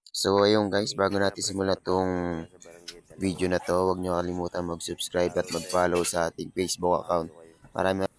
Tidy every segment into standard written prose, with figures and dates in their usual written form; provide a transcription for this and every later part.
So ayun guys, bago natin simulan tong video na to, huwag nyo kalimutan mag-subscribe at mag-follow sa ating Facebook account. Maraming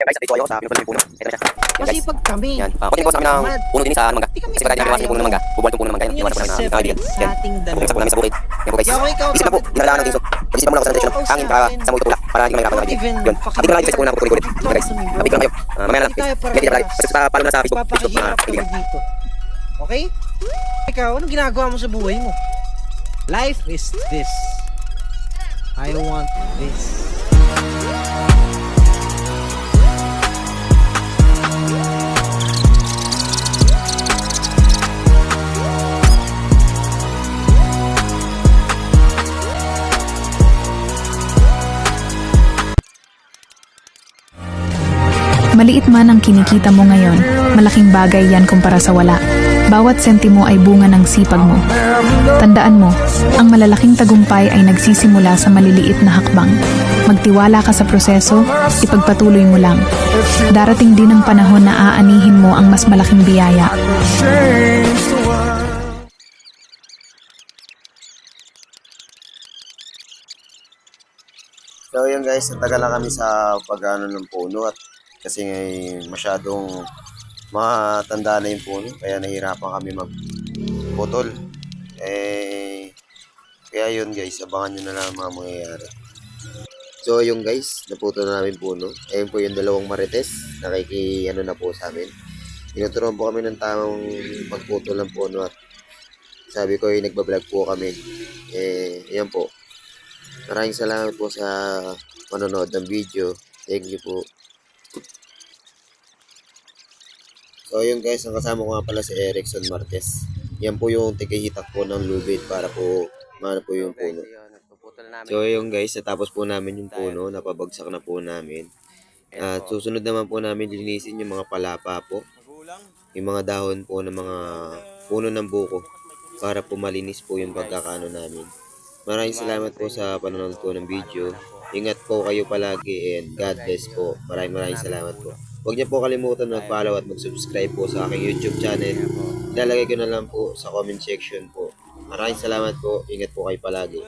Guys, update ko kayo sa pinupunan yung puno. Ito na siya. Yan guys. Masipag kami. Yan. Kunti po sa amin ng puno din sa ano, mangga. Di kami Kasi pagka hindi natin iwasan yung puno ng mangga, bubuhat yung puno ng mangga. Iwasan po namin na kaibigan. sa Yan. ating Bumagsak po namin sa bukid. Yan po guys. Yaw, ikaw, Isip lang po, dinalaman ng tinsok. Pag-isip lang muna ako sa direction ng hangin para sa mga tulak para hindi kami mahirapan ng Yun. Update ko lang yung sa puno ng puno-ulit. Yan guys. Update ko lang kayo. Mamaya na lang. May video palagi. Basta follow na sa Facebook. Facebook mga Papakihirap kaibigan. kami dito. Okay? Ikaw, anong ginagawa mo sa buhay mo? Life is this. I want this. Maliit man ang kinikita mo ngayon, malaking bagay yan kumpara sa wala. Bawat sentimo ay bunga ng sipag mo. Tandaan mo, ang malalaking tagumpay ay nagsisimula sa maliliit na hakbang. Magtiwala ka sa proseso, ipagpatuloy mo lang. Darating din ang panahon na aanihin mo ang mas malaking biyaya. So yun guys, natagal lang kami sa pag-ano ng puno at kasi masyadong matanda na yung puno kaya nahirapan kami magputol. Kaya yun guys, abangan nyo na lang mga mangyayari. So yung guys, naputol na namin puno. Ayun po yung dalawang marites, ano na po sa amin. Tinuturuan po kami ng tamang pagputol ng puno at sabi ko yung nagbablog po kami. Yan po. Maraming salamat po sa manonood ng video. Thank you po. So yun guys, ang kasama ko nga pala si Erickson Marquez. Yan po yung tikihitak po ng lubid para po maano po yung puno. So yun guys, natapos po namin yung puno, napabagsak na po namin. At susunod naman po namin linisin yung mga palapa po. Yung mga dahon po ng mga puno ng buko para po malinis po yung pagkakaano namin. Maraming salamat po sa panonood ko ng video. Ingat po kayo palagi and God bless po. Maraming salamat po. Huwag niyo po kalimutan mag-follow at mag-subscribe po sa aking YouTube channel. Ilalagay ko na lang po sa comment section po. Maraming salamat po. Ingat po kayo palagi.